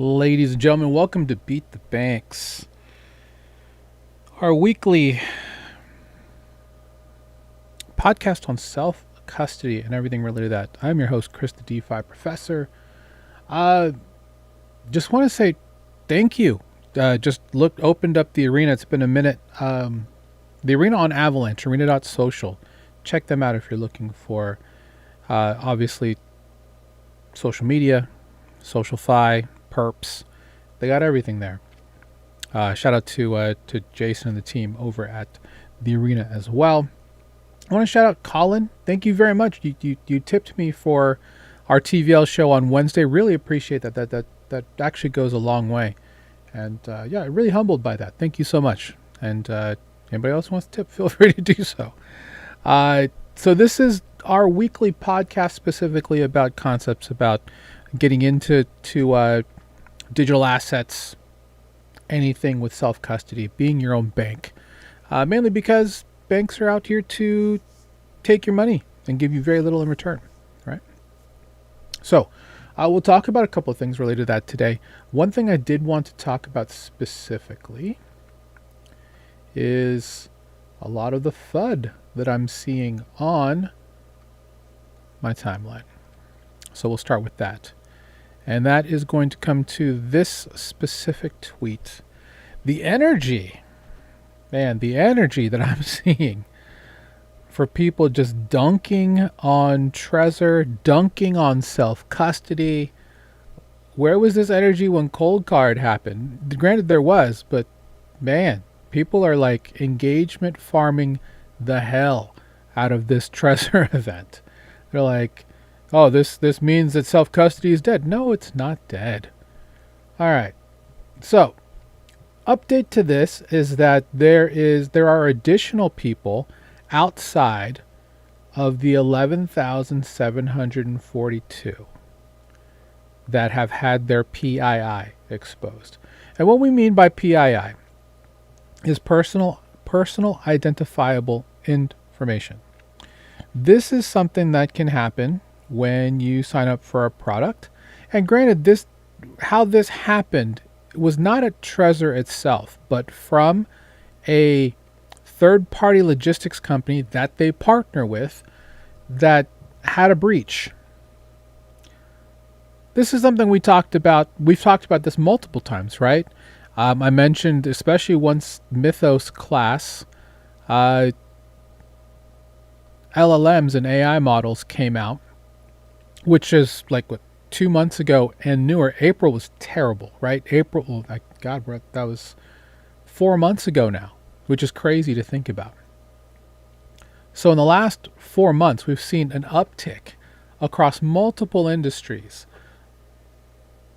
Ladies and gentlemen, welcome to Beat the Banks, our weekly podcast on self custody and everything related to that. I'm your host, Chris, the DeFi Professor. Just want to say thank you. Opened up the arena. It's been a minute. The arena on Avalanche, arena.social. Check them out if you're looking for, obviously, social media, social fi, perps. They got everything there. Shout out to Jason and the team over at the arena as well. I want to shout out Colin. Thank you very much. You tipped me for our TVL show on Wednesday. Really appreciate that. That actually goes a long way. And really humbled by that. Thank you so much. And anybody else wants to tip, feel free to do so. So this is our weekly podcast specifically about concepts about getting into digital assets, anything with self-custody, being your own bank. Mainly because banks are out here to take your money and give you very little in return, right? So we'll talk about a couple of things related to that today. One thing I did want to talk about specifically is a lot of the FUD that I'm seeing on my timeline. So we'll start with that. And that is going to come to this specific tweet. The energy that I'm seeing for people just dunking on Trezor, dunking on self-custody. Where was this energy when Cold Card happened? Granted, there was, but man, people are like engagement farming the hell out of this Trezor event. They're like, oh, this means that self-custody is dead. No, it's not dead. All right. So, update to this is that there are additional people outside of the 11,742 that have had their PII exposed. And what we mean by PII is personal identifiable information. This is something that can happen when you sign up for a product. And granted, how this happened was not at Trezor itself, but from a third-party logistics company that they partner with that had a breach. This is something we talked about. We've talked about this multiple times, right? I mentioned, especially once Mythos class, LLMs and AI models came out, which is like 2 months ago and newer. April was terrible, right? That was 4 months ago now, which is crazy to think about. So in the last 4 months, we've seen an uptick across multiple industries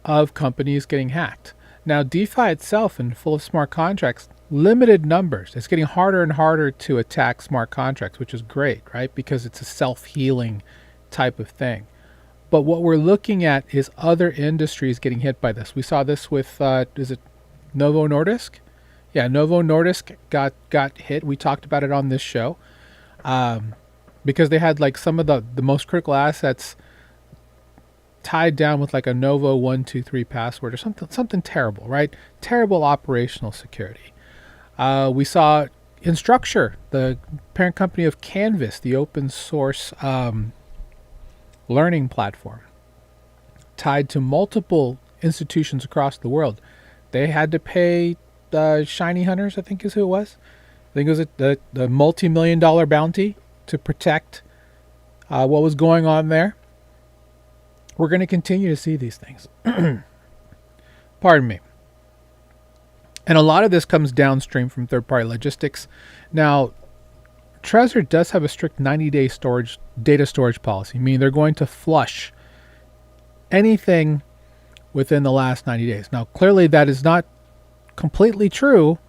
of companies getting hacked. Now, DeFi itself and full of smart contracts, limited numbers. It's getting harder and harder to attack smart contracts, which is great, right? Because it's a self-healing type of thing. But what we're looking at is other industries getting hit by this. We saw this with, is it Novo Nordisk? Yeah, Novo Nordisk got hit. We talked about it on this show because they had like some of the most critical assets tied down with like a Novo 123 password or something terrible, right? Terrible operational security. We saw Instructure, the parent company of Canvas, the open source learning platform, tied to multiple institutions across the world. They had to pay Shiny Hunters, I think is who it was. I think it was the multi-million-dollar bounty to protect what was going on there. We're going to continue to see these things. Pardon me. And a lot of this comes downstream from third-party logistics. Now, Trezor does have a strict 90-day data storage policy, meaning they're going to flush anything within the last 90 days. Now, clearly that is not completely true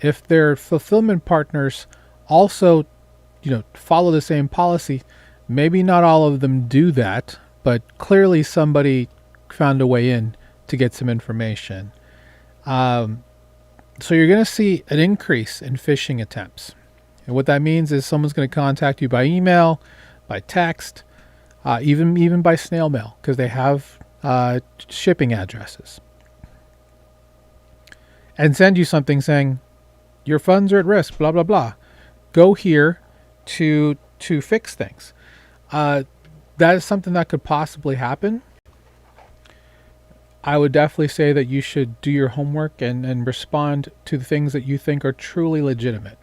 if their fulfillment partners also, follow the same policy. Maybe not all of them do that, but clearly somebody found a way in to get some information. So you're going to see an increase in phishing attempts. And what that means is someone's going to contact you by email, by text, even by snail mail, because they have shipping addresses. and send you something saying your funds are at risk, blah blah blah. Go here to fix things. Uh, that is something that could possibly happen. I would definitely say that you should do your homework and respond to the things that you think are truly legitimate.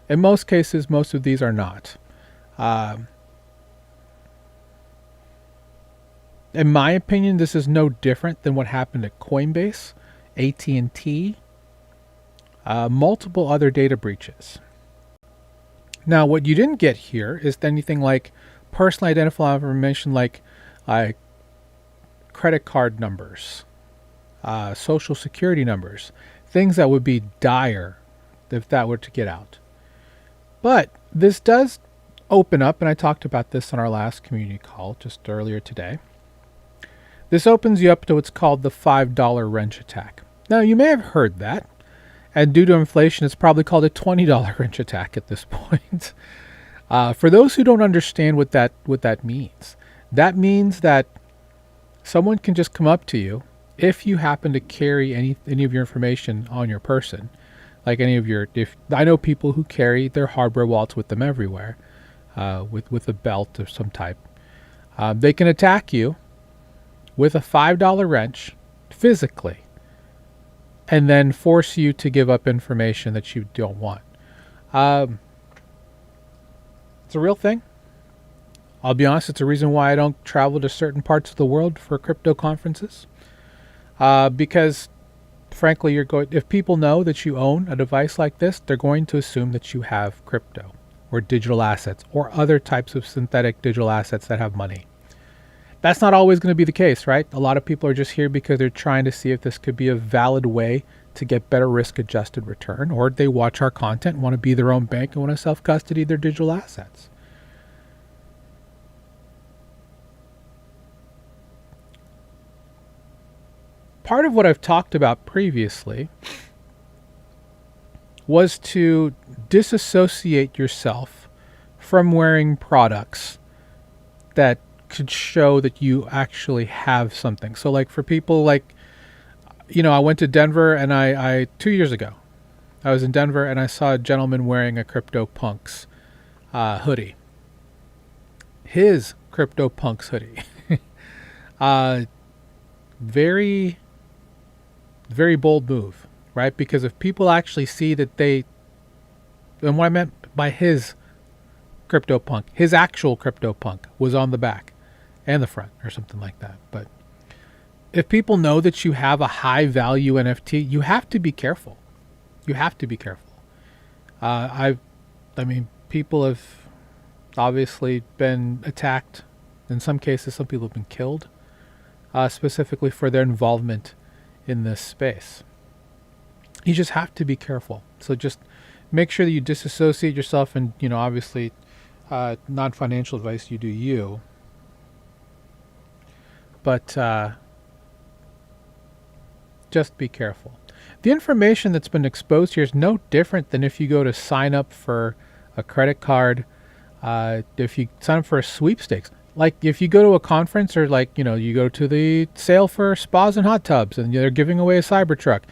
In most cases, most of these are not. Um, in my opinion, this is no different than what happened at Coinbase, AT&T, multiple other data breaches. Now, what you didn't get here is anything like personally identifiable information like uh, credit card numbers, social security numbers, things that would be dire if that were to get out. But this does open up, and I talked about this on our last community call just earlier today. This opens you up to what's called the $5 wrench attack. Now, you may have heard that, and due to inflation, it's probably called a $20 wrench attack at this point. For those who don't understand what that means that someone can just come up to you if you happen to carry any of your information on your person, like if I know people who carry their hardware wallets with them everywhere, with a belt of some type, they can attack you with a $5 wrench physically, and then force you to give up information that you don't want. It's a real thing. I'll be honest, it's a reason why I don't travel to certain parts of the world for crypto conferences. Because, frankly, if people know that you own a device like this, they're going to assume that you have crypto or digital assets or other types of synthetic digital assets that have money. That's not always going to be the case, right? A lot of people are just here because they're trying to see if this could be a valid way to get better risk-adjusted return, or they watch our content and want to be their own bank and want to self-custody their digital assets. Part of what I've talked about previously was to disassociate yourself from wearing products that could show that you actually have something. So like for people like, I went to Denver and I 2 years ago, I was in Denver and I saw a gentleman wearing a CryptoPunks hoodie. His CryptoPunks hoodie. Very, very bold move, right? Because if people actually see that and what I meant by his CryptoPunk, his actual CryptoPunk was on the back and the front or something like that. But if people know that you have a high value NFT, you have to be careful. You have to be careful. I mean, people have obviously been attacked. In some cases, some people have been killed, specifically for their involvement in this space. You just have to be careful. So just make sure that you disassociate yourself, and obviously, non-financial advice. You do you, but just be careful. The information that's been exposed here is no different than if you go to sign up for a credit card, if you sign up for a sweepstakes. Like if you go to a conference or you go to the sale for spas and hot tubs and they're giving away a Cybertruck.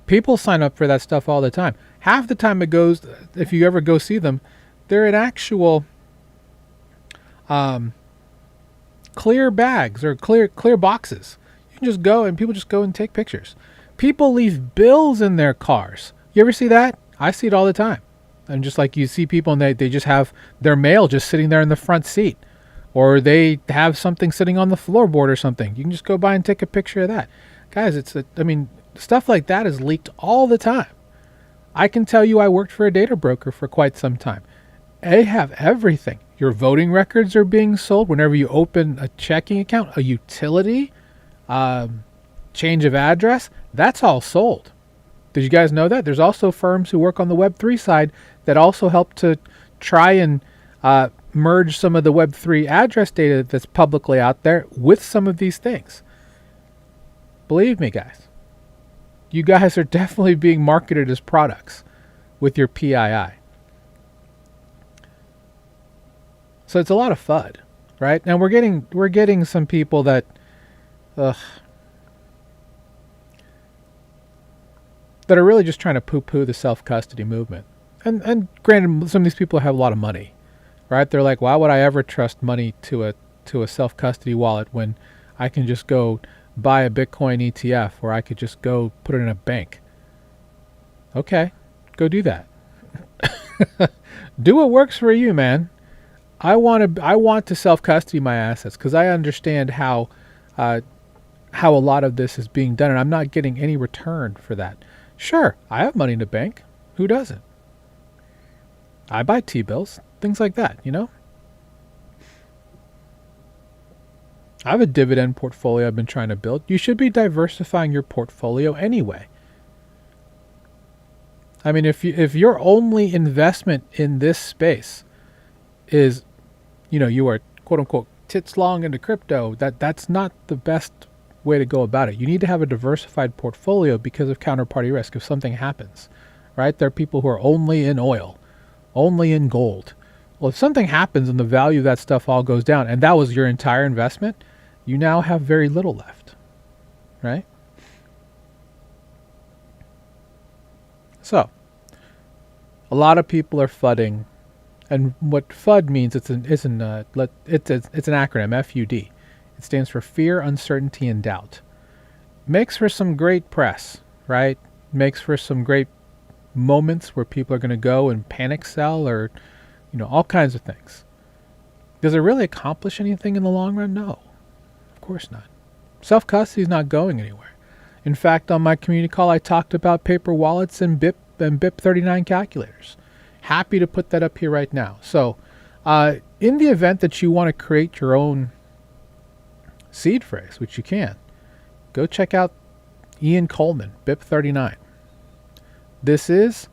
People sign up for that stuff all the time. Half the time it goes, if you ever go see them, they're in actual clear bags or clear boxes. You can just go and people just go and take pictures. People leave bills in their cars. You ever see that? I see it all the time. And just like you see people and they just have their mail just sitting there in the front seat. Or they have something sitting on the floorboard or something. You can just go by and take a picture of that. Guys, stuff like that is leaked all the time. I can tell you I worked for a data broker for quite some time. They have everything. Your voting records are being sold whenever you open a checking account, a utility, change of address. That's all sold. Did you guys know that? There's also firms who work on the Web3 side that also help to try and merge some of the Web3 address data that's publicly out there with some of these things. Believe me, guys. You guys are definitely being marketed as products with your PII. So it's a lot of FUD, right? And we're getting some people that that are really just trying to poo-poo the self-custody movement. And granted, some of these people have a lot of money, right? They're like, why would I ever trust money to a self-custody wallet when I can just go buy a Bitcoin ETF, or I could just go put it in a bank? Okay, go do that. Do what works for you, man. I want to self-custody my assets because I understand how a lot of this is being done, and I'm not getting any return for that. Sure, I have money in the bank. Who doesn't? I buy T-bills, things like that, you know? I have a dividend portfolio I've been trying to build. You should be diversifying your portfolio anyway. I mean, if your only investment in this space is, you are quote unquote tits long into crypto, that's not the best way to go about it. You need to have a diversified portfolio because of counterparty risk if something happens, right? There are people who are only in oil, only in gold. Well, if something happens and the value of that stuff all goes down, and that was your entire investment, you now have very little left, right? So, a lot of people are FUDing, and what FUD means, it's an acronym, FUD. It stands for fear, uncertainty, and doubt. Makes for some great press, right? Makes for some great moments where people are going to go and panic sell, or all kinds of things. Does it really accomplish anything in the long run? No, of course not. Self-custody is not going anywhere. In fact, on my community call, I talked about paper wallets and BIP39 calculators. Happy to put that up here right now. So in the event that you want to create your own seed phrase, which you can, go check out Ian Coleman, BIP39. This is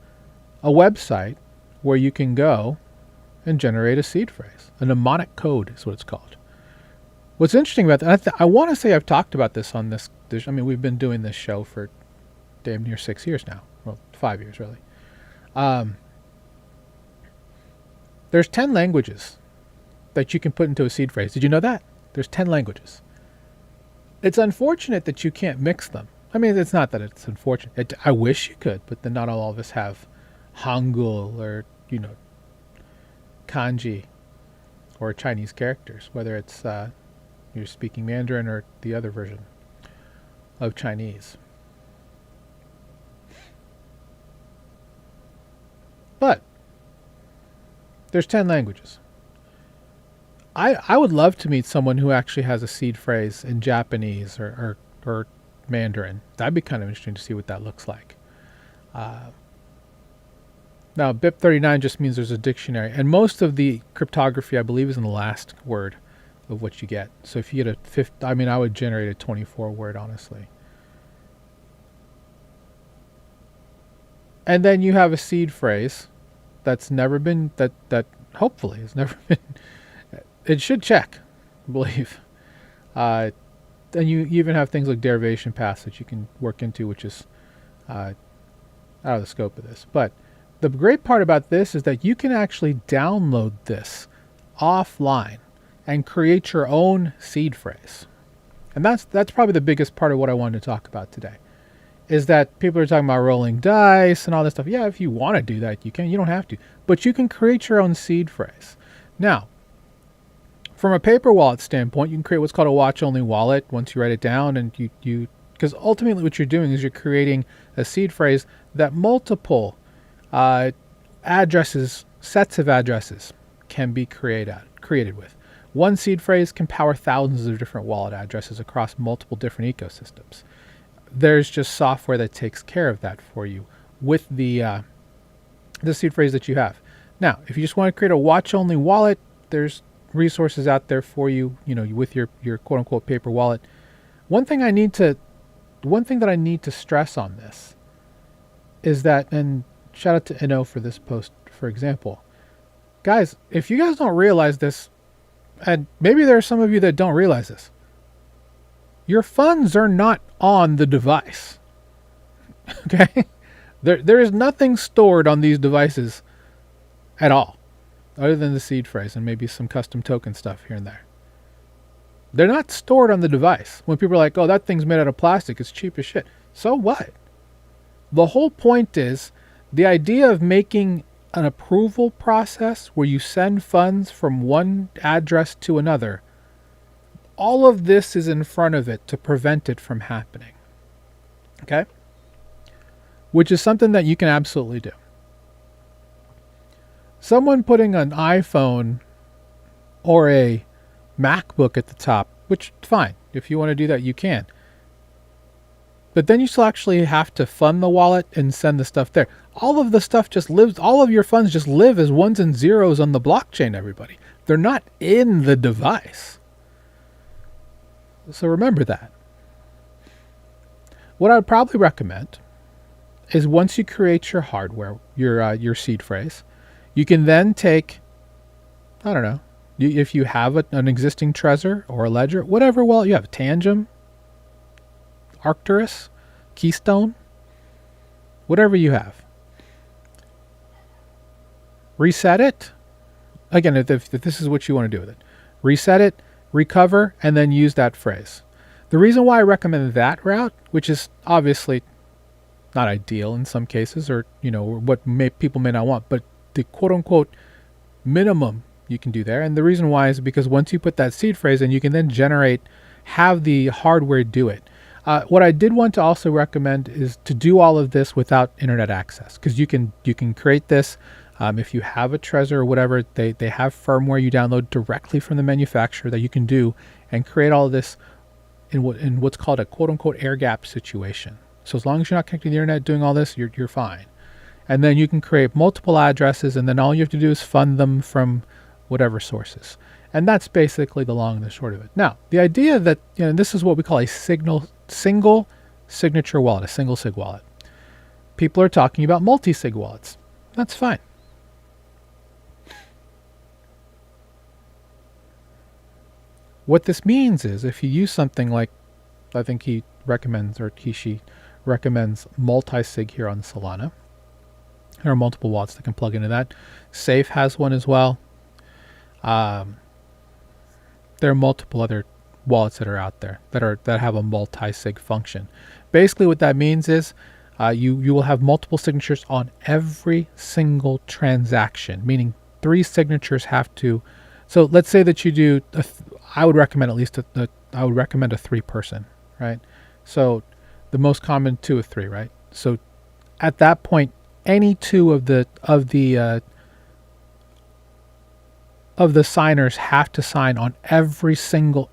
a website where you can go and generate a seed phrase. A mnemonic code is what it's called. What's interesting about that, I want to say I've talked about this on this. I mean, we've been doing this show for damn near 6 years now. Well, 5 years, really. There's 10 languages that you can put into a seed phrase. Did you know that? There's 10 languages. It's unfortunate that you can't mix them. I mean, it's not that it's unfortunate. I wish you could, but then not all of us have Hangul or, kanji or Chinese characters, whether it's you're speaking Mandarin or the other version of Chinese. But there's 10 languages. I would love to meet someone who actually has a seed phrase in Japanese or Mandarin. That'd be kind of interesting to see what that looks like. Now, BIP39 just means there's a dictionary, and most of the cryptography, I believe, is in the last word of what you get. So if you get a fifth, I mean, I would generate a 24 word, honestly. And then you have a seed phrase that's never been, that hopefully has never been, it should check, I believe. And you even have things like derivation paths that you can work into, which is out of the scope of this. But the great part about this is that you can actually download this offline and create your own seed phrase. And that's probably the biggest part of what I wanted to talk about today, is that people are talking about rolling dice and all this stuff. Yeah, if you want to do that, you can. You don't have to. But you can create your own seed phrase. Now, from a paper wallet standpoint, you can create what's called a watch-only wallet once you write it down, and you because ultimately what you're doing is you're creating a seed phrase that multiple addresses, sets of addresses, can be created with. One seed phrase can power thousands of different wallet addresses across multiple different ecosystems. There's just software that takes care of that for you with the seed phrase that you have. Now, if you just want to create a watch-only wallet, there's resources out there for you, with your quote-unquote paper wallet. One thing that I need to stress on this is that, and shout out to NO for this post, for example. Guys, if you guys don't realize this, and maybe there are some of you that don't realize this, your funds are not on the device. Okay? There is nothing stored on these devices at all, other than the seed phrase and maybe some custom token stuff here and there. They're not stored on the device. When people are like, oh, that thing's made out of plastic, it's cheap as shit. So what? The whole point is the idea of making an approval process where you send funds from one address to another. All of this is in front of it to prevent it from happening. Okay? Which is something that you can absolutely do. Someone putting an iPhone or a MacBook at the top, which, fine, if you want to do that, you can. But then you still actually have to fund the wallet and send the stuff there. All of the stuff just lives, all of your funds just live as ones and zeros on the blockchain, everybody. They're not in the device. So remember that. What I would probably recommend is once you create your hardware, your seed phrase, you can then take, I don't know, if you have an existing Trezor or a Ledger, whatever wallet you have, Tangem, Arcturus, Keystone, whatever you have. Reset it. Again, if this is what you want to do with it. Reset it, recover, and then use that phrase. The reason why I recommend that route, which is obviously not ideal in some cases, or what people may not want, but the quote-unquote minimum you can do there. And the reason why is because once you put that seed phrase in, you can then have the hardware do it. What I did want to also recommend is to do all of this without internet access, because you can create this. If you have a Trezor or whatever, they have firmware you download directly from the manufacturer that you can do and create all of this in what's called a quote-unquote air gap situation. So as long as you're not connected to the internet doing all this, you're fine. And then you can create multiple addresses, and then all you have to do is fund them from whatever sources. And that's basically the long and the short of it. Now, the idea that this is what we call a single signature wallet, a single sig wallet. People are talking about multi-sig wallets. That's fine. What this means is if you use something like, I think he recommends, or she recommends multi-sig here on Solana. There are multiple wallets that can plug into that. Safe has one as well. There are multiple other wallets that are out there that have a multi-sig function. Basically what that means is you will have multiple signatures on every single transaction, meaning 3 signatures have to. So let's say that you do, I would recommend at least I would recommend a 3-person, right? So the most common 2 of 3, right? So at that point, any 2 of the signers have to sign on every single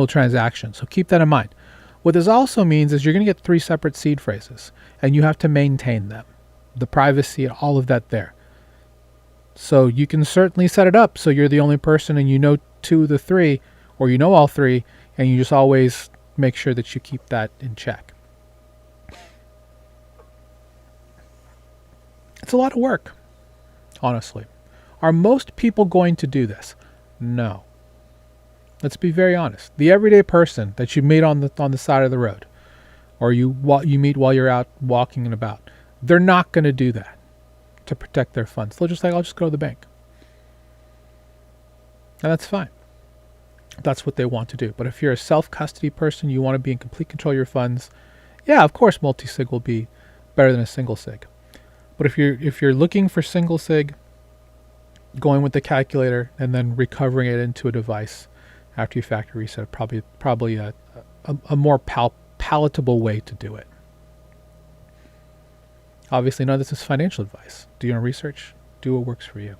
transaction. So keep that in mind. What this also means is you're going to get 3 separate seed phrases, and you have to maintain them, the privacy and all of that there. So you can certainly set it up so you're the only person and 2 of the 3, or all 3, and you just always make sure that you keep that in check. It's a lot of work, honestly. Are most people going to do this? No. Let's be very honest. The everyday person that you meet on the side of the road, or you meet while you're out walking and about, they're not going to do that to protect their funds. They'll just I'll just go to the bank. And that's fine. That's what they want to do. But if you're a self-custody person, you want to be in complete control of your funds, yeah, of course multi-sig will be better than a single sig. But if you're looking for single sig, going with the calculator and then recovering it into a device after you factory reset, probably a more palatable way to do it. Obviously, none of this is financial advice. Do your own research. Do what works for you.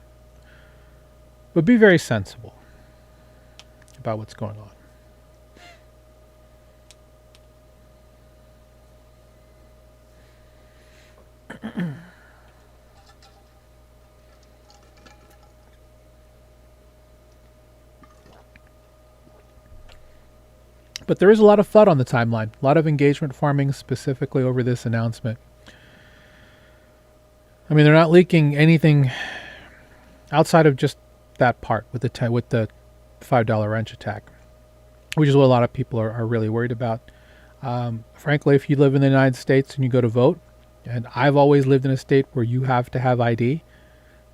But be very sensible about what's going on. But there is a lot of FUD on the timeline, a lot of engagement farming specifically over this announcement. I mean, they're not leaking anything outside of just that part with the $5 wrench attack, which is what a lot of people are really worried about. Frankly, if you live in the United States and you go to vote, and I've always lived in a state where you have to have ID,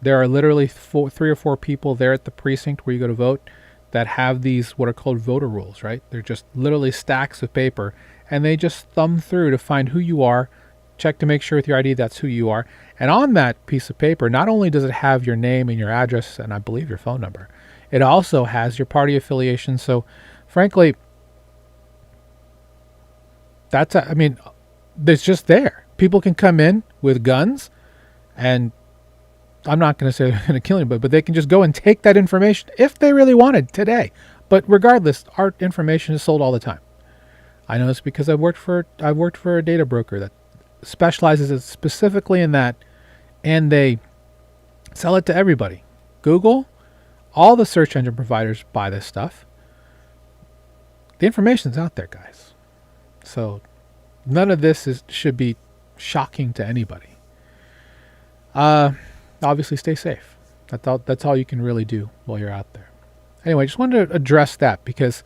there are literally 3 or 4 people there at the precinct where you go to vote that have these what are called voter rules, right? They're just literally stacks of paper, and they just thumb through to find who you are, check to make sure with your ID that's who you are. And on that piece of paper, not only does it have your name and your address and I believe your phone number, it also has your party affiliation. So frankly, it's just there. People can come in with guns, and I'm not going to say they're going to kill anybody, but they can just go and take that information if they really wanted today. But regardless, our information is sold all the time. I know this because I've worked for a data broker that specializes specifically in that, and they sell it to everybody. Google, all the search engine providers buy this stuff. The information's out there, guys. So none of this should be shocking to anybody. Obviously, stay safe. That's all you can really do while you're out there. Anyway, I just wanted to address that because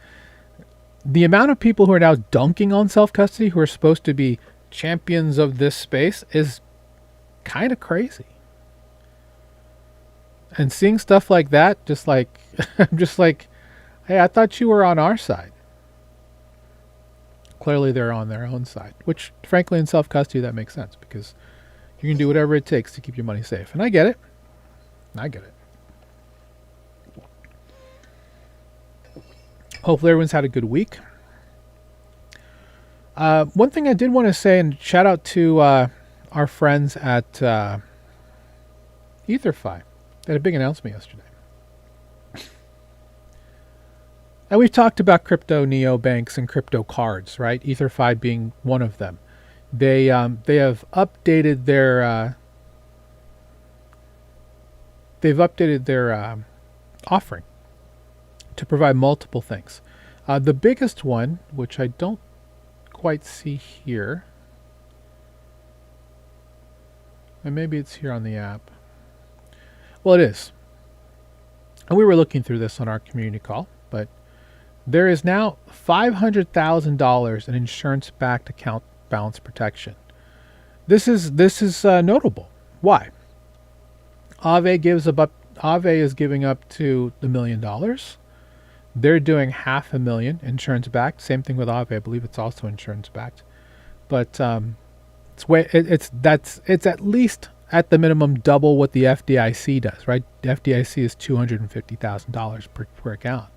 the amount of people who are now dunking on self-custody, who are supposed to be champions of this space, is kind of crazy. And seeing stuff like that, I'm just like, hey, I thought you were on our side. Clearly they're on their own side, which frankly in self-custody that makes sense because you can do whatever it takes to keep your money safe. And I get it. Hopefully everyone's had a good week. One thing I did want to say, and shout out to our friends at EtherFi. They had a big announcement yesterday. And we've talked about crypto neobanks and crypto cards, right? EtherFi being one of them. They have updated their offering to provide multiple things. The biggest one, which I don't quite see here, and maybe it's here on the app. Well, it is. And we were looking through this on our community call, but there is now $500,000 in insurance-backed account balance protection. This is notable. Why? Aave is giving up to $1 million. They're doing $500,000 insurance-backed. Same thing with Aave. I believe it's also insurance-backed. But it's at least at the minimum double what the FDIC does, right? The FDIC is $250,000 per account.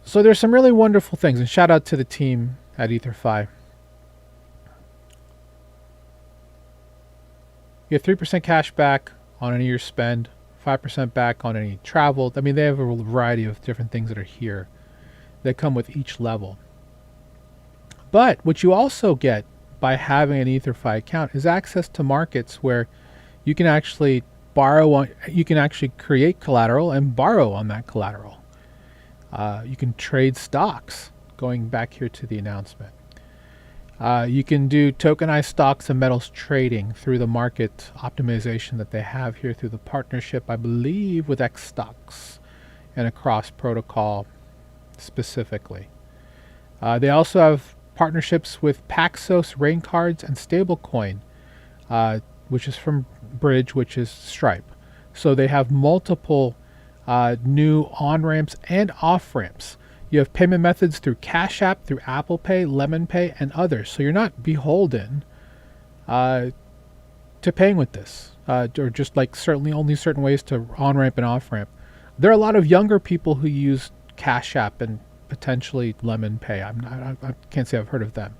So there's some really wonderful things, and shout out to the team at EtherFi. You get 3% cash back on any of your spend, 5% back on any travel. I mean, they have a variety of different things that are here that come with each level. But what you also get by having an EtherFi account is access to markets where you can actually create collateral and borrow on that collateral. You can trade stocks, going back here to the announcement. You can do tokenized stocks and metals trading through the market optimization that they have here through the partnership, I believe, with X Stocks and across protocol specifically. They also have partnerships with Paxos, Rain Cards, and Stablecoin, which is from Bridge, which is Stripe. So they have multiple new on-ramps and off-ramps. You have payment methods through Cash App, through Apple Pay, Lemon Pay, and others. So you're not beholden to paying with this, or just like certainly only certain ways to on-ramp and off-ramp. There are a lot of younger people who use Cash App and potentially Lemon Pay. I can't say I've heard of them.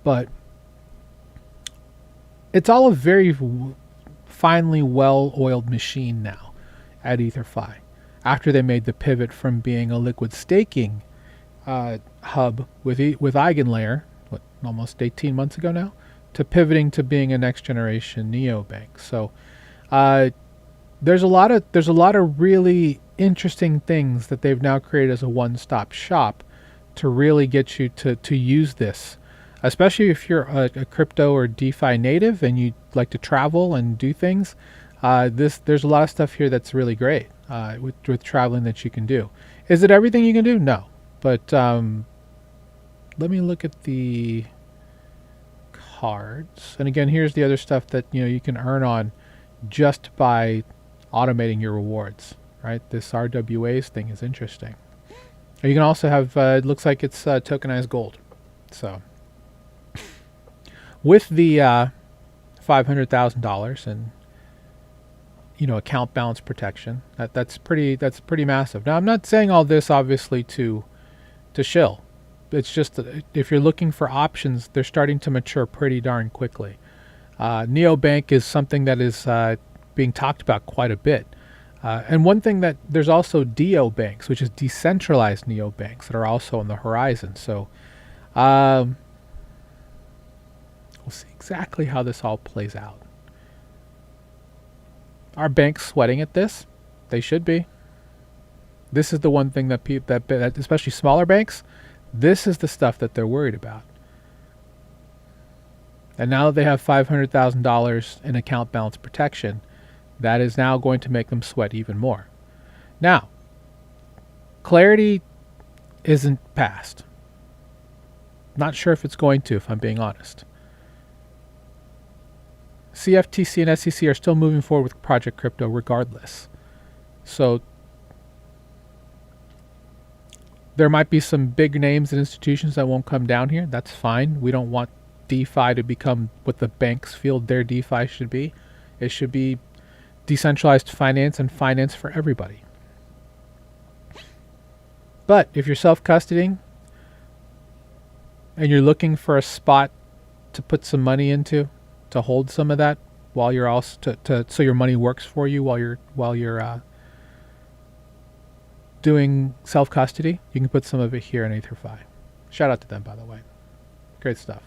But it's all a very finely well-oiled machine now at EtherFi, after they made the pivot from being a liquid staking hub with Eigenlayer, almost 18 months ago now, to pivoting to being a next generation neobank. So there's a lot of really interesting things that they've now created as a one-stop shop to really get you to use this, especially if you're a crypto or DeFi native and you like to travel and do things. There's a lot of stuff here that's really great with traveling that you can do. Is it everything you can do? No. But let me look at the cards. And again, here's the other stuff that you can earn on just by automating your rewards, right? This RWAs thing is interesting. You can also have, it looks like it's tokenized gold. So with the $500,000 and account balance protection, that's pretty massive. Now I'm not saying all this obviously to shill. It's just that if you're looking for options, they're starting to mature pretty darn quickly. Neobank is something that is being talked about quite a bit. And one thing that there's also Neobanks, which is decentralized neobanks that are also on the horizon. So we'll see exactly how this all plays out. Are banks sweating at this? They should be. This is the one thing that that especially smaller banks, this is the stuff that they're worried about. And now that they have $500,000 in account balance protection, that is now going to make them sweat even more. Now, clarity isn't passed. Not sure if it's going to, if I'm being honest. CFTC and SEC are still moving forward with Project Crypto regardless. So there might be some big names and institutions that won't come down here. That's fine. We don't want DeFi to become what the banks feel their DeFi should be. It should be decentralized finance and finance for everybody. But if you're self-custodying and you're looking for a spot to put some money into, to hold some of that while you're also so your money works for you while you're doing self-custody, you can put some of it here in Ether.fi. Shout out to them, by the way. Great stuff.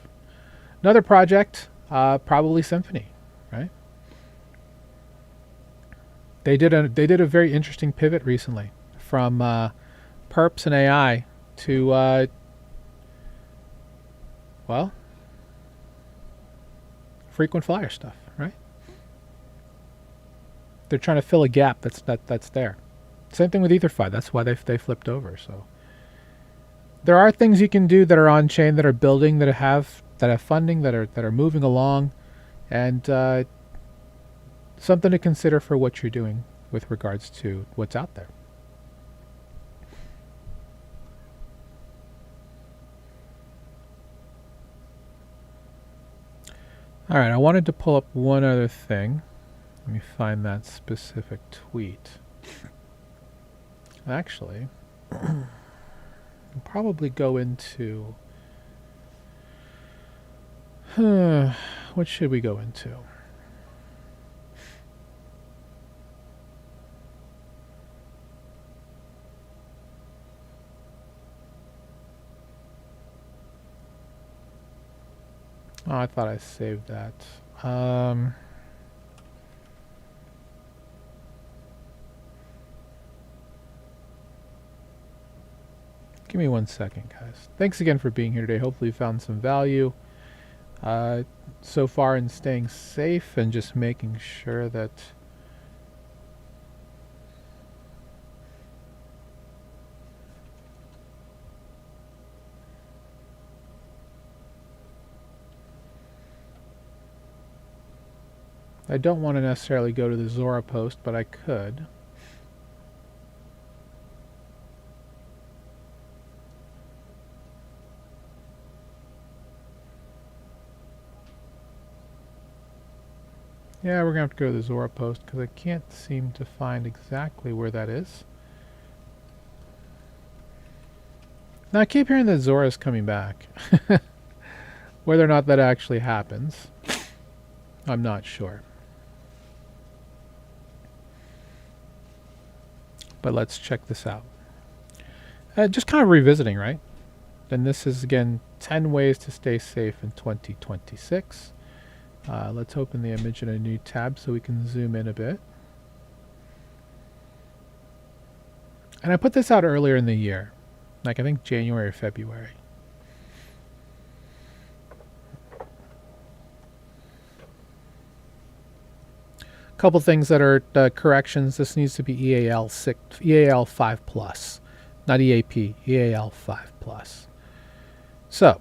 Another project, probably Symphony, right? They did a very interesting pivot recently from perps and AI to frequent flyer stuff, right? They're trying to fill a gap that's there. Same thing with Ether.fi. That's why they flipped over. So there are things you can do that are on chain, that are building, that have funding, that are moving along, and something to consider for what you're doing with regards to what's out there. All right, I wanted to pull up one other thing. Let me find that specific tweet. Actually, I'll probably go into... what should we go into? Oh, I thought I saved that. Give me 1 second, guys. Thanks again for being here today. Hopefully you found some value so far in staying safe and just making sure that I don't want to necessarily go to the Zora post, but I could. Yeah, we're going to have to go to the Zora post because I can't seem to find exactly where that is. Now, I keep hearing that Zora is coming back. Whether or not that actually happens, I'm not sure. But let's check this out. Just kind of revisiting, right? And this is, again, 10 ways to stay safe in 2026. Let's open the image in a new tab so we can zoom in a bit. And I put this out earlier in the year, like I think January or February. Couple things that are corrections. This needs to be EAL 5 plus, not EAP, EAL 5 plus. So,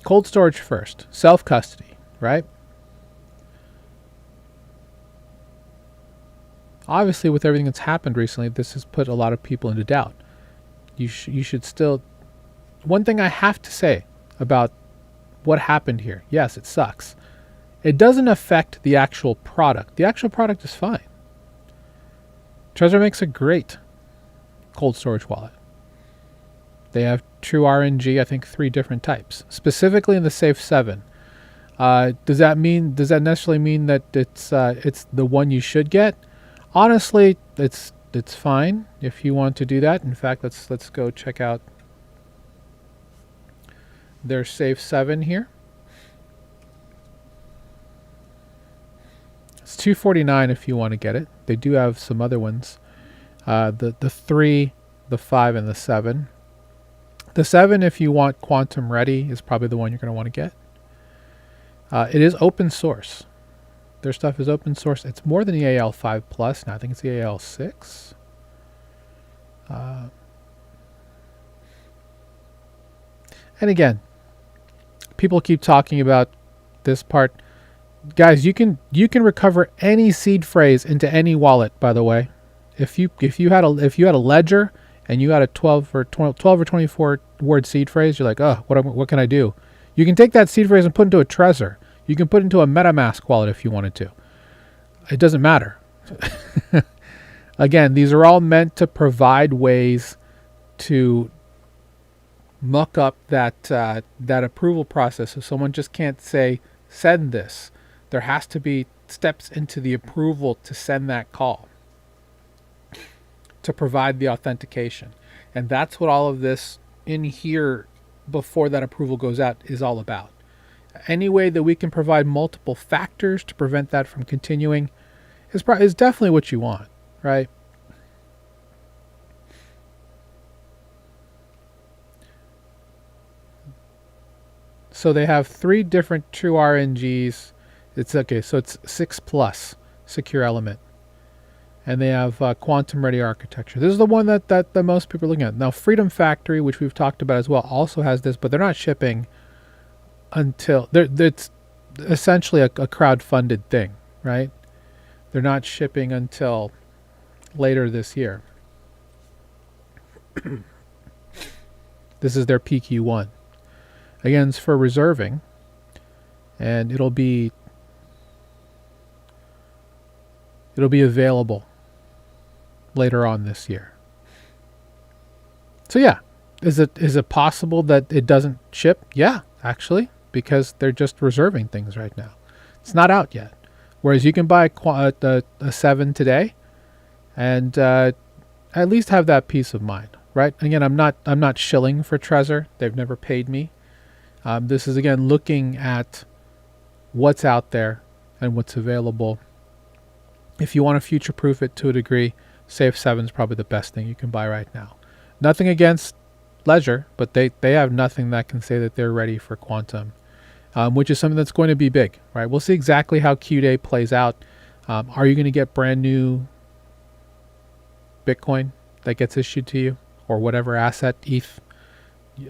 cold storage first, self-custody, right? Obviously, with everything that's happened recently, this has put a lot of people into doubt. You should still. One thing I have to say about what happened here, yes, it sucks. It doesn't affect the actual product. The actual product is fine. Trezor makes a great cold storage wallet. They have true RNG, I think 3 different types, specifically in the Safe 7. Does that necessarily mean that it's the one you should get? Honestly, it's fine if you want to do that. In fact, let's go check out their Safe 7 here. It's $249 if you want to get it. They do have some other ones. The 3, the 5, and the 7. The 7, if you want quantum ready, is probably the one you're going to want to get. It is open source. Their stuff is open source. It's more than the AL5 Plus. Now I think it's the AL6. And again, people keep talking about this part. Guys, you can recover any seed phrase into any wallet. By the way, if you had a ledger and you had a 12 or 24 word seed phrase, you're like, oh, what can I do? You can take that seed phrase and put into a Trezor. You can put into a MetaMask wallet if you wanted to. It doesn't matter. Again, these are all meant to provide ways to muck up that approval process, so someone just can't say send this. There has to be steps into the approval to send that call, to provide the authentication. And that's what all of this in here before that approval goes out is all about. Any way that we can provide multiple factors to prevent that from continuing is definitely what you want, right? So they have 3 different true RNGs. It's okay, so it's 6 plus secure element. And they have quantum ready architecture. This is the one that most people are looking at. Now, Freedom Factory, which we've talked about as well, also has this, but they're not shipping until it's essentially a crowd-funded thing, right? They're not shipping until later this year. This is their PQ1. Again, it's for reserving, and it'll be available later on this year. So yeah, is it possible that it doesn't ship? Yeah, actually, because they're just reserving things right now. It's not out yet. Whereas you can buy a 7 today, and at least have that peace of mind, right? Again, I'm not shilling for Trezor. They've never paid me. This is again looking at what's out there and what's available. If you want to future-proof it to a degree, Safe 7 is probably the best thing you can buy right now. Nothing against Ledger, but they have nothing that can say that they're ready for quantum, which is something that's going to be big, right? We'll see exactly how Q-Day plays out. Are you going to get brand new Bitcoin that gets issued to you, or whatever asset, ETH?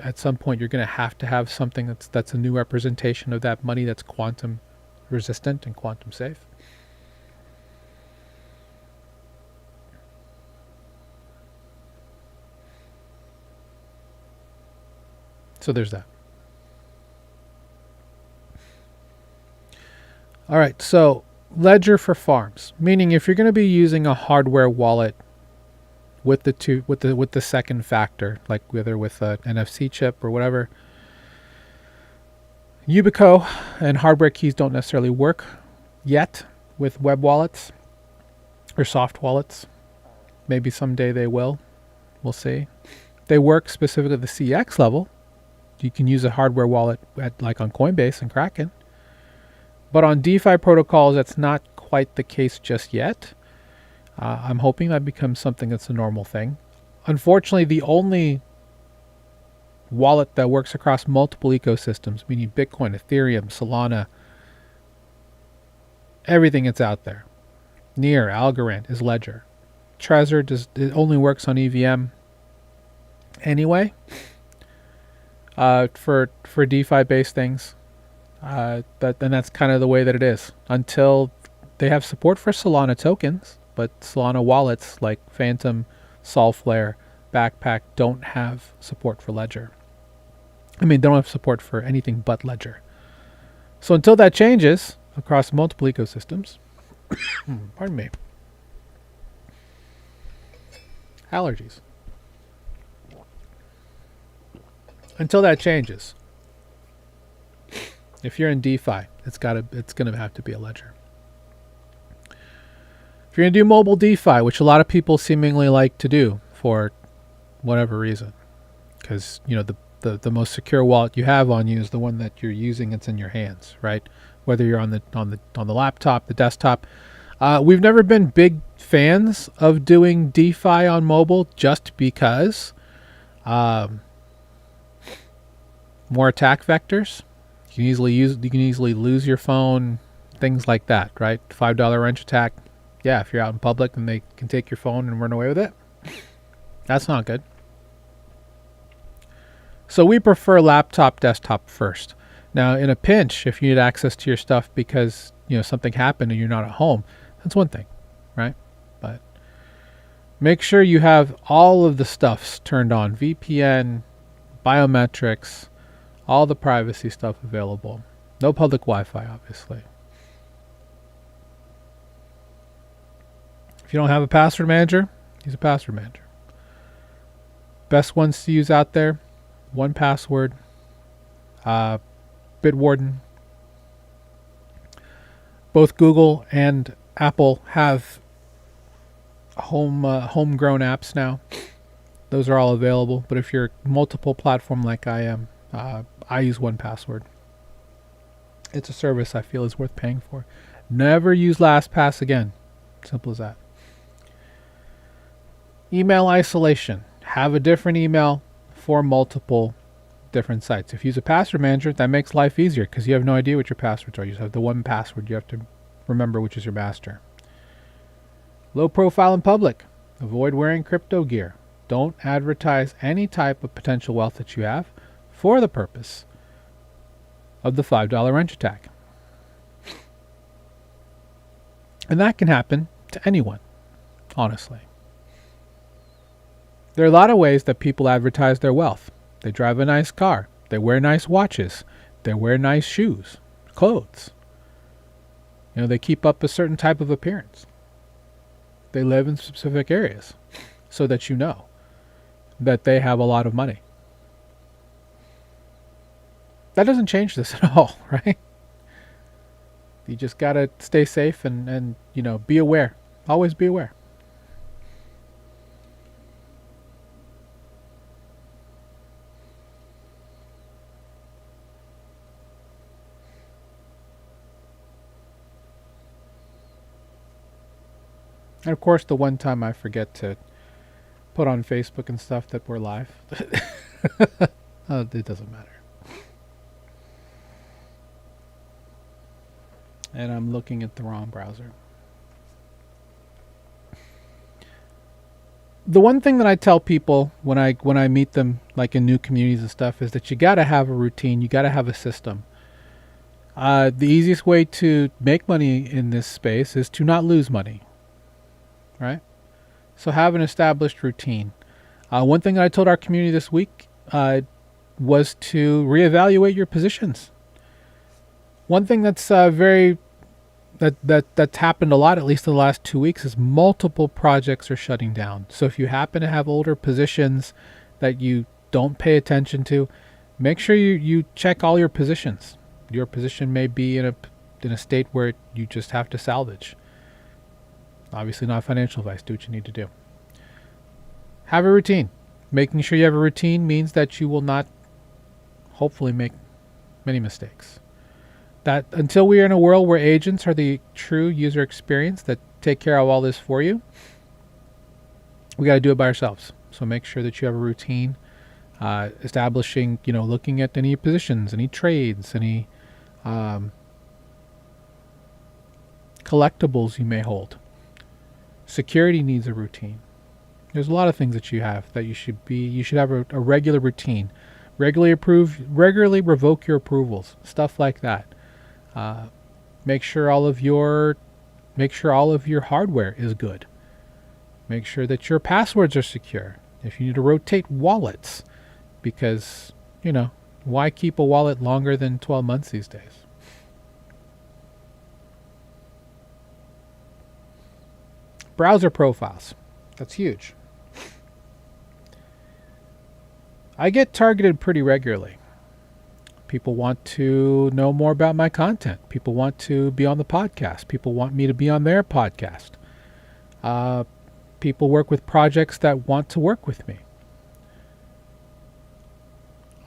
At some point, you're going to have something that's a new representation of that money that's quantum resistant and quantum safe. So there's that. All right, so Ledger for farms, meaning if you're going to be using a hardware wallet with the second factor, like whether with an NFC chip or whatever, Yubico and hardware keys don't necessarily work yet with web wallets or soft wallets. Maybe someday they will. We'll see. They work specifically at the CX level. You can use a hardware wallet like on Coinbase and Kraken. But on DeFi protocols, that's not quite the case just yet. I'm hoping that becomes something that's a normal thing. Unfortunately, the only wallet that works across multiple ecosystems, meaning Bitcoin, Ethereum, Solana, everything that's out there, Near, Algorand, is Ledger. Trezor it only works on EVM anyway. For DeFi based things, and that's kind of the way that it is until they have support for Solana tokens. but Solana wallets like Phantom, Solflare, Backpack don't have support for Ledger. I mean, they don't have support for anything but Ledger. So until that changes across multiple ecosystems, pardon me, allergies. Until that changes, if you're in DeFi, it's gonna have to be a Ledger. If you're gonna do mobile DeFi, which a lot of people seemingly like to do for whatever reason, because the most secure wallet you have on you is the one that you're using. It's in your hands, right? Whether you're on the laptop, the desktop. We've never been big fans of doing DeFi on mobile, just because more attack vectors. You can easily lose your phone, things like that, right? $5 wrench attack. Yeah, if you're out in public and they can take your phone and run away with it, that's not good. So we prefer laptop, desktop first. Now, in a pinch, if you need access to your stuff because something happened and you're not at home, that's one thing, right? But make sure you have all of the stuffs turned on: VPN, biometrics, all the privacy stuff available. No public Wi-Fi, obviously. If you don't have a password manager, use a password manager. Best ones to use out there: 1Password, Bitwarden. Both Google and Apple have homegrown apps now. Those are all available. But if you're multiple platform like I am, I use 1Password. It's a service I feel is worth paying for. Never use LastPass again. Simple as that. Email isolation. Have a different email for multiple different sites. If you use a password manager, that makes life easier because you have no idea what your passwords are. You just have the one password. You have to remember which is your master. Low profile in public. Avoid wearing crypto gear. Don't advertise any type of potential wealth that you have for the purpose of the $5 wrench attack. And that can happen to anyone, honestly. There are a lot of ways that people advertise their wealth. They drive a nice car. They wear nice watches. They wear nice shoes, clothes. They keep up a certain type of appearance. They live in specific areas so that you know that they have a lot of money. That doesn't change this at all, right? You just got to stay safe and be aware. Always be aware. And of course, the one time I forget to put on Facebook and stuff that we're live, it doesn't matter. And I'm looking at the wrong browser. The one thing that I tell people when I meet them, like in new communities and stuff, is that you got to have a routine. You got to have a system. The easiest way to make money in this space is to not lose money. Right? So have an established routine. One thing that I told our community this week was to reevaluate your positions. One thing that's that's happened a lot, at least in the last 2 weeks, is multiple projects are shutting down. So if you happen to have older positions that you don't pay attention to, make sure you check all your positions. Your position may be in a state where you just have to salvage. Obviously not financial advice. Do what you need to do. Have a routine. Making sure you have a routine means that you will not, hopefully, make many mistakes. That until we are in a world where agents are the true user experience that take care of all this for you, we got to do it by ourselves. So make sure that you have a routine, establishing, looking at any positions, any trades, any collectibles you may hold. Security needs a routine. There's a lot of things that you have that you should have a regular routine. Regularly revoke your approvals, stuff like that. Make sure all of your Make sure all of your hardware is good. Make sure that your passwords are secure. If you need to rotate wallets, because, why keep a wallet longer than 12 months these days? Browser profiles. That's huge. I get targeted pretty regularly. People want to know more about my content. People want to be on the podcast. People want me to be on their podcast. People work with projects that want to work with me.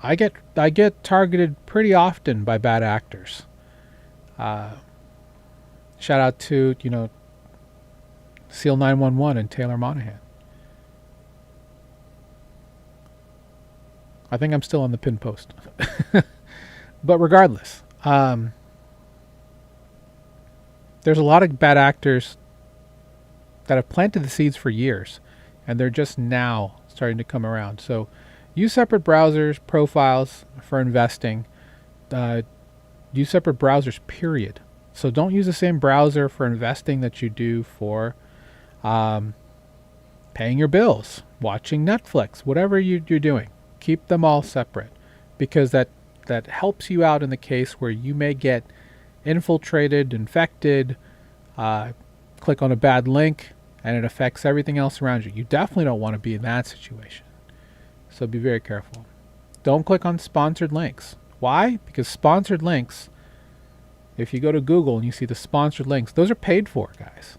I get targeted pretty often by bad actors. Shout out to, SEAL 911 and Taylor Monahan. I think I'm still on the pin post. But regardless, there's a lot of bad actors that have planted the seeds for years, and they're just now starting to come around. So use separate browsers, profiles for investing. Use separate browsers, period. So don't use the same browser for investing that you do for paying your bills, watching Netflix, whatever you're doing. Keep them all separate, because that helps you out in the case where you may get infiltrated, infected, click on a bad link, and it affects everything else around you. You definitely don't want to be in that situation. So be very careful. Don't click on sponsored links. Why? Because sponsored links, if you go to Google and you see the sponsored links, those are paid for, guys.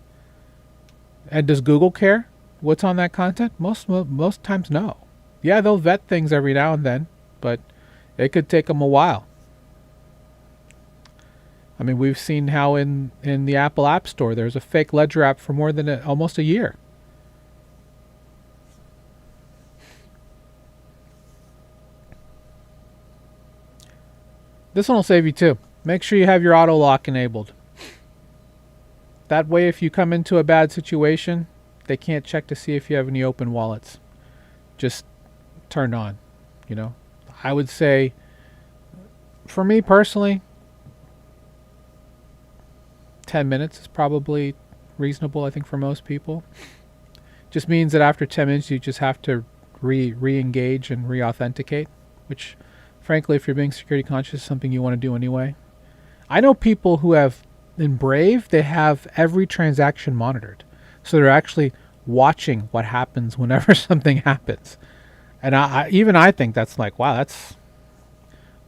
And does Google care what's on that content? Most times, no. Yeah, they'll vet things every now and then, but it could take them a while. I mean, we've seen how in the Apple App Store, there's a fake Ledger app for more than almost a year. This one will save you too. Make sure you have your auto lock enabled. That way, if you come into a bad situation, they can't check to see if you have any open wallets. Just turned on, I would say, for me personally, 10 minutes is probably reasonable, I think, for most people. Just means that after 10 minutes, you just have to re-engage and re-authenticate, which, frankly, if you're being security conscious, is something you want to do anyway. I know people who have, in Brave, they have every transaction monitored. So they're actually watching what happens whenever something happens. And I think that's like, wow, that's...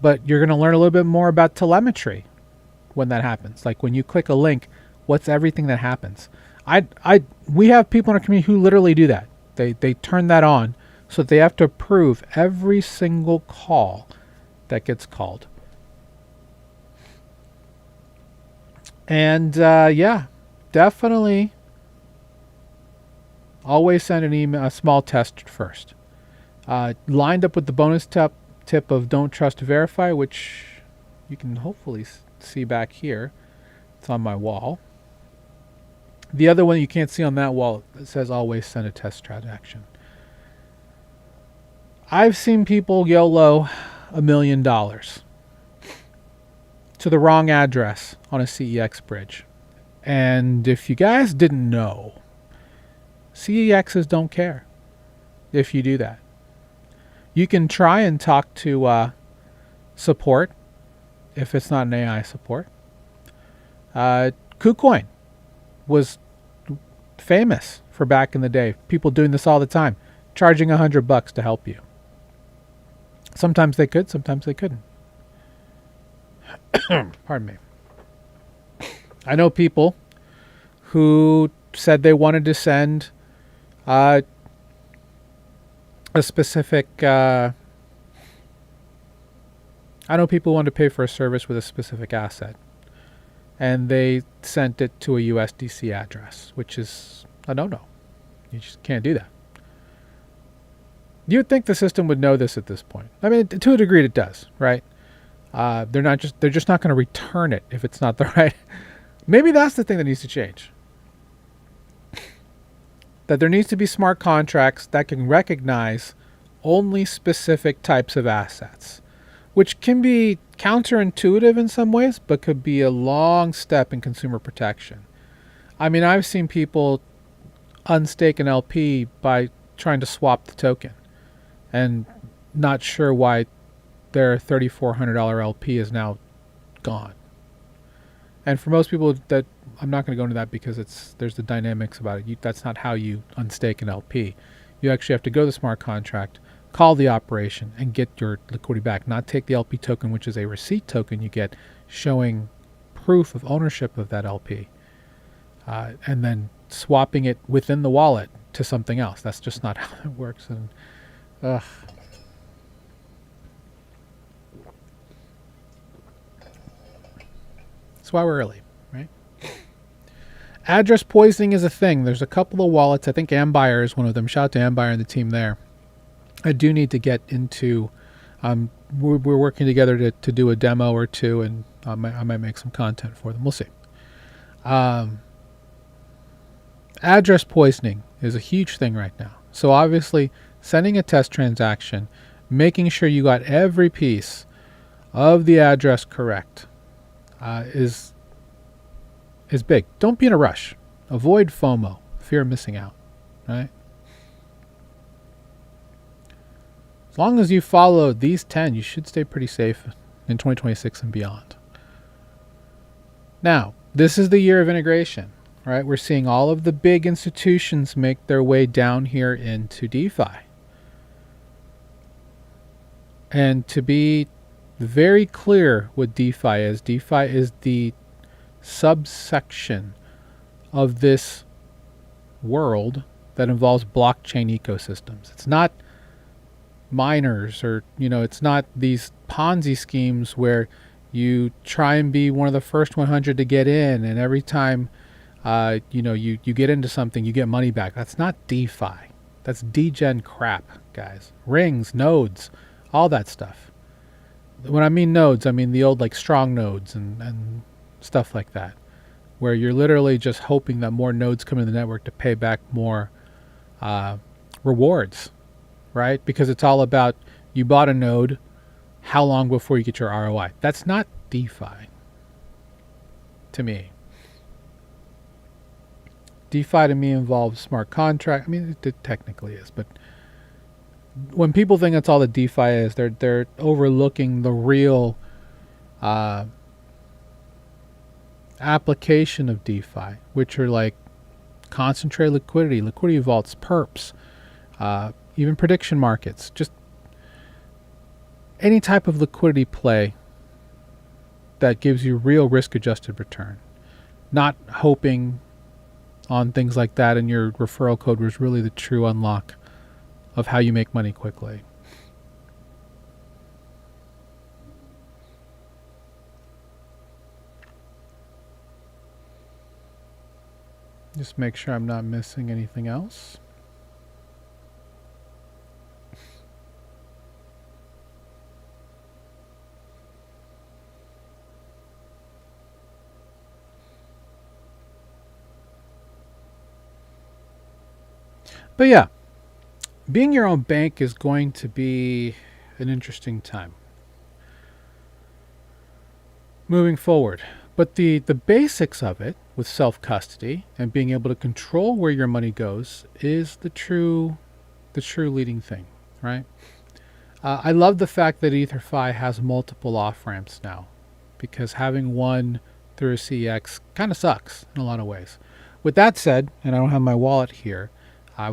But you're going to learn a little bit more about telemetry when that happens. Like when you click a link, what's everything that happens? We have people in our community who literally do that. They turn that on so that they have to approve every single call that gets called. And definitely always send an email, a small test first. Lined up with the bonus tip of don't trust to verify, which you can hopefully see back here. It's on my wall. The other one you can't see on that wall, it says always send a test transaction. I've seen people YOLO $1 million to the wrong address on a CEX bridge. And if you guys didn't know, CEXs don't care if you do that. You can try and talk to support if it's not an AI support. KuCoin was famous for back in the day. People doing this all the time, charging $100 to help you. Sometimes they could, sometimes they couldn't. Pardon me. I know people who said they wanted to send a specific... I know people wanted to pay for a service with a specific asset. And they sent it to a USDC address, which is a no-no. You just can't do that. You would think the system would know this at this point. I mean, to a degree it does, right? They're just not going to return it if it's not the right. Maybe that's the thing that needs to change. That there needs to be smart contracts that can recognize only specific types of assets, which can be counterintuitive in some ways, but could be a long step in consumer protection. I mean, I've seen people unstake an LP by trying to swap the token and not sure why their $3,400 LP is now gone. And for most people, that I'm not going to go into that because there's the dynamics about it. That's not how you unstake an LP. You actually have to go to the smart contract, call the operation, and get your liquidity back. Not take the LP token, which is a receipt token you get showing proof of ownership of that LP, and then swapping it within the wallet to something else. That's just not how it works. And ugh. That's why we're early, right? Address poisoning is a thing. There's a couple of wallets. I think Ambire is one of them. Shout out to Ambire and the team there. I do need to get into. We're working together to do a demo or two, and I might make some content for them. We'll see. Address poisoning is a huge thing right now. So obviously, sending a test transaction, making sure you got every piece of the address correct, is big. Don't be in a rush. Avoid FOMO, fear of missing out, right? As long as you follow these 10, you should stay pretty safe in 2026 and beyond. Now, this is the year of integration, right? We're seeing all of the big institutions make their way down here into DeFi. And to be very clear what DeFi is the subsection of this world that involves blockchain ecosystems. It's not miners or, it's not these Ponzi schemes where you try and be one of the first 100 to get in, and every time you get into something, you get money back. That's not DeFi. That's degen crap, guys. Rings, nodes, all that stuff. When I mean nodes, I mean the old strong nodes and stuff like that, where you're literally just hoping that more nodes come into the network to pay back more rewards, right? Because it's all about you bought a node, how long before you get your ROI? That's not DeFi to me. DeFi to me involves smart contract. I mean, it technically is, but when people think that's all that DeFi is, they're overlooking the real application of DeFi, which are like concentrated liquidity vaults, perps, even prediction markets, just any type of liquidity play that gives you real risk-adjusted return. Not hoping on things like that, and your referral code was really the true unlock of how you make money quickly. Just make sure I'm not missing anything else. But yeah, being your own bank is going to be an interesting time moving forward. But the basics of it, with self-custody and being able to control where your money goes, is the true leading thing, right? I love the fact that EtherFi has multiple off-ramps now, because having one through a CEX kind of sucks in a lot of ways. With that said, and I don't have my wallet here, I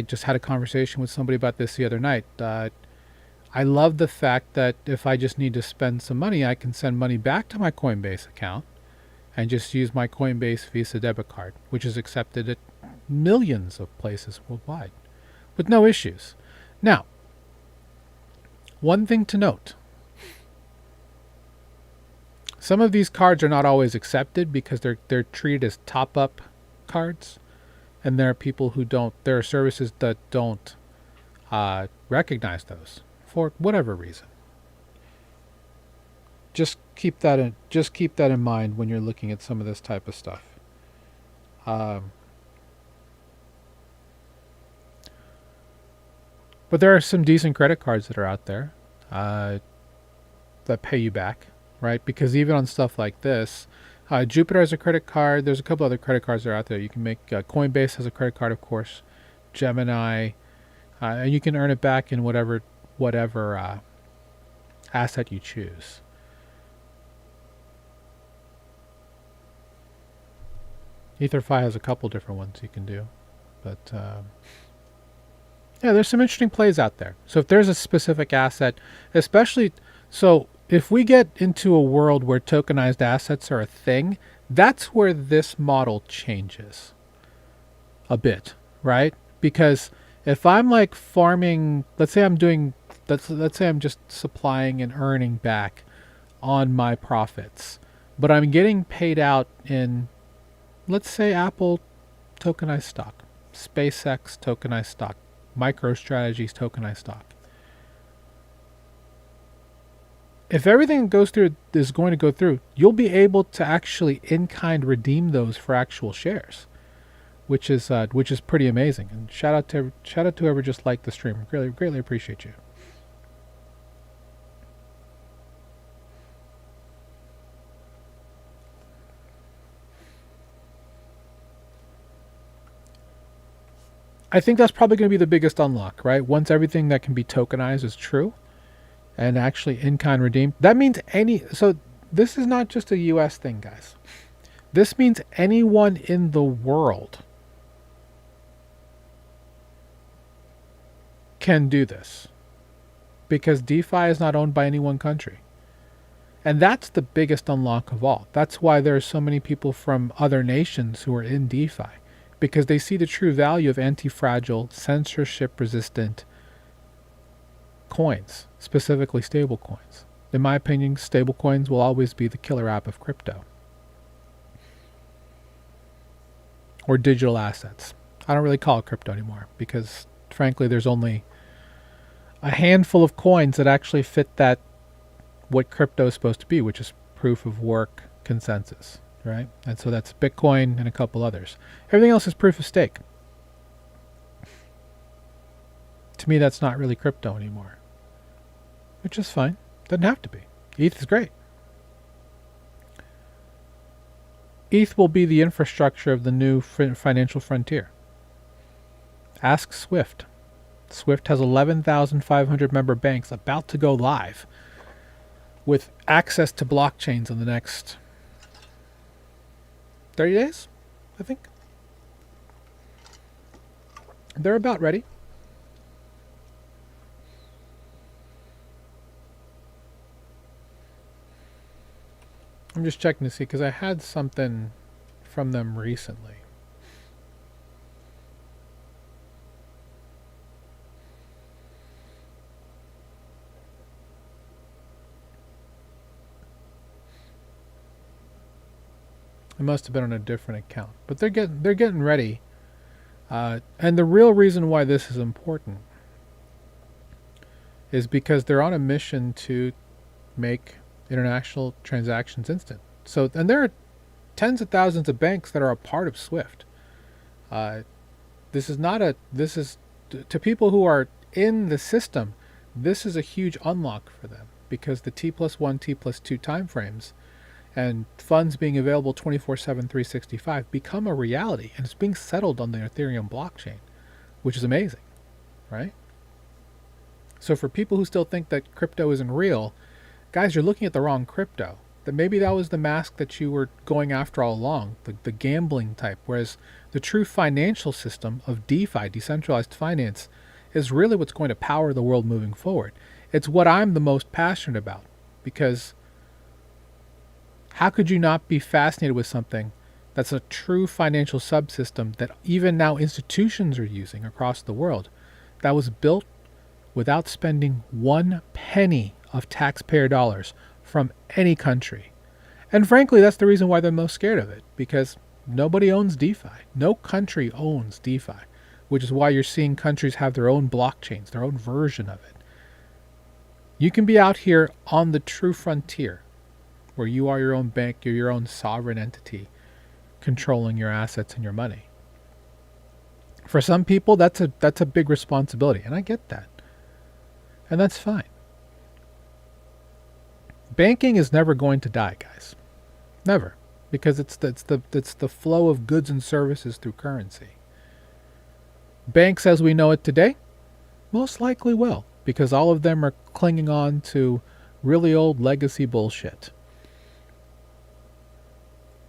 just had a conversation with somebody about this the other night. I love the fact that if I just need to spend some money, I can send money back to my Coinbase account and just use my Coinbase Visa debit card, which is accepted at millions of places worldwide with no issues. Now, one thing to note. Some of these cards are not always accepted because they're treated as top-up cards. And there are people who don't, there are services that don't recognize those for whatever reason. Just keep that in mind when you're looking at some of this type of stuff. But there are some decent credit cards that are out there that pay you back, right? Because even on stuff like this, Jupiter has a credit card. There's a couple other credit cards that are out there. You can make Coinbase has a credit card, of course. Gemini, and you can earn it back in whatever asset you choose. EtherFi has a couple different ones you can do, but yeah, there's some interesting plays out there. So if there's a specific asset, especially so if we get into a world where tokenized assets are a thing, that's where this model changes a bit, right? Because if I'm like farming, let's say I'm just supplying and earning back on my profits, but I'm getting paid out in, let's say, Apple tokenized stock, SpaceX tokenized stock, MicroStrategy's tokenized stock. If everything goes through is going to go through, you'll be able to actually in kind redeem those for actual shares, which is pretty amazing. And shout out to whoever just liked the stream. Greatly appreciate you. I think that's probably going to be the biggest unlock, right? Once everything that can be tokenized is true and actually in-kind redeemed, that means so this is not just a US thing, guys. This means anyone in the world can do this because DeFi is not owned by any one country. And that's the biggest unlock of all. That's why there are so many people from other nations who are in DeFi, because they see the true value of anti-fragile, censorship-resistant coins, specifically stable coins. In my opinion, stable coins will always be the killer app of crypto. Or digital assets. I don't really call it crypto anymore because, frankly, there's only a handful of coins that actually fit that what crypto is supposed to be, which is proof of work consensus, right? And so that's Bitcoin and a couple others. Everything else is proof of stake. To me, that's not really crypto anymore, which is fine. Doesn't have to be. ETH is great. ETH will be the infrastructure of the new financial frontier. Ask Swift. Swift has 11,500 member banks about to go live with access to blockchains in the next 30 days, I think. They're about ready. I'm just checking to see because I had something from them recently. It must have been on a different account, but they're getting ready. And the real reason why this is important is because they're on a mission to make international transactions instant. So, and there are tens of thousands of banks that are a part of SWIFT. This is to people who are in the system, this is a huge unlock for them because the T+1, T+2 timeframes and funds being available 24/7, 365 become a reality, and it's being settled on the Ethereum blockchain, which is amazing, right? So for people who still think that crypto isn't real, guys, you're looking at the wrong crypto. That maybe that was the mask that you were going after all along, the gambling type, whereas the true financial system of DeFi, decentralized finance, is really what's going to power the world moving forward. It's what I'm the most passionate about, because how could you not be fascinated with something that's a true financial subsystem that even now institutions are using across the world, that was built without spending one penny of taxpayer dollars from any country? And frankly, that's the reason why they're most scared of it, because nobody owns DeFi. No country owns DeFi, which is why you're seeing countries have their own blockchains, their own version of it. You can be out here on the true frontier, where you are your own bank, you're your own sovereign entity, controlling your assets and your money. For some people, that's a big responsibility, and I get that. And that's fine. Banking is never going to die, guys. Never. because it's the flow of goods and services through currency. Banks as we know it today most likely will, because all of them are clinging on to really old legacy bullshit.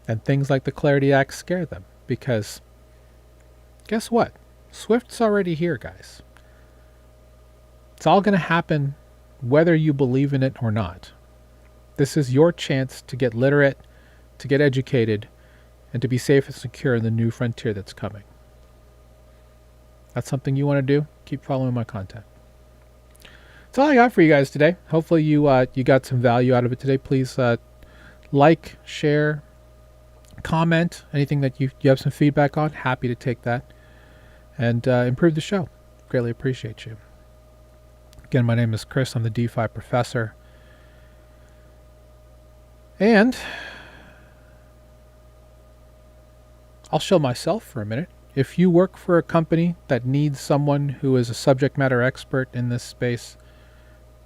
And things like the Clarity Act scare them, because guess what? Swift's already here, guys. It's all going to happen whether you believe in it or not. This is your chance to get literate, to get educated, and to be safe and secure in the new frontier that's coming. That's something you want to do? Keep following my content. That's all I got for you guys today. Hopefully you got some value out of it today. Please like, share, comment, anything that you have some feedback on. Happy to take that. And improve the show. Greatly appreciate you. Again, my name is Chris. I'm the DeFi professor. And I'll show myself for a minute. If you work for a company that needs someone who is a subject matter expert in this space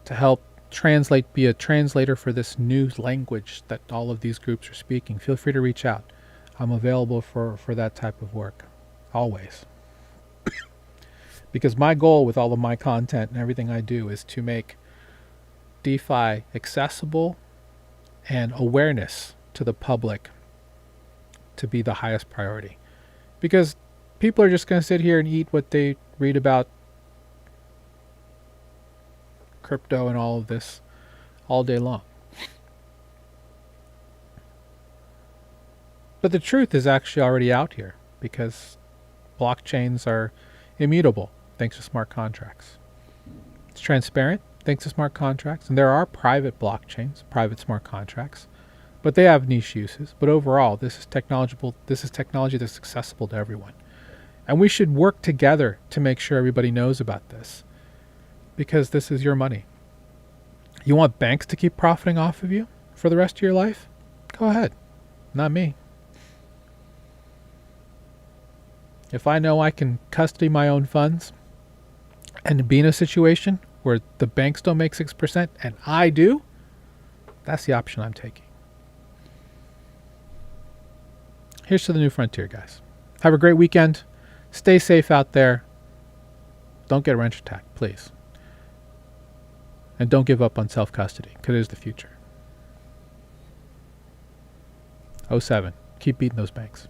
to help translate, be a translator for this new language that all of these groups are speaking, feel free to reach out. I'm available for that type of work, always. Because my goal with all of my content and everything I do is to make DeFi accessible and awareness to the public to be the highest priority. Because people are just going to sit here and eat what they read about crypto and all of this all day long. But the truth is actually already out here, because blockchains are immutable thanks to smart contracts. It's transparent thanks to smart contracts, and there are private blockchains, private smart contracts, but they have niche uses. But overall, this is technology that's accessible to everyone. And we should work together to make sure everybody knows about this, because this is your money. You want banks to keep profiting off of you for the rest of your life? Go ahead. Not me. If I know I can custody my own funds and be in a situation where the banks don't make 6% and I do, that's the option I'm taking. Here's to the new frontier, guys. Have a great weekend. Stay safe out there. Don't get wrench attacked, please. And don't give up on self-custody, because it is the future. 07. Keep beating those banks.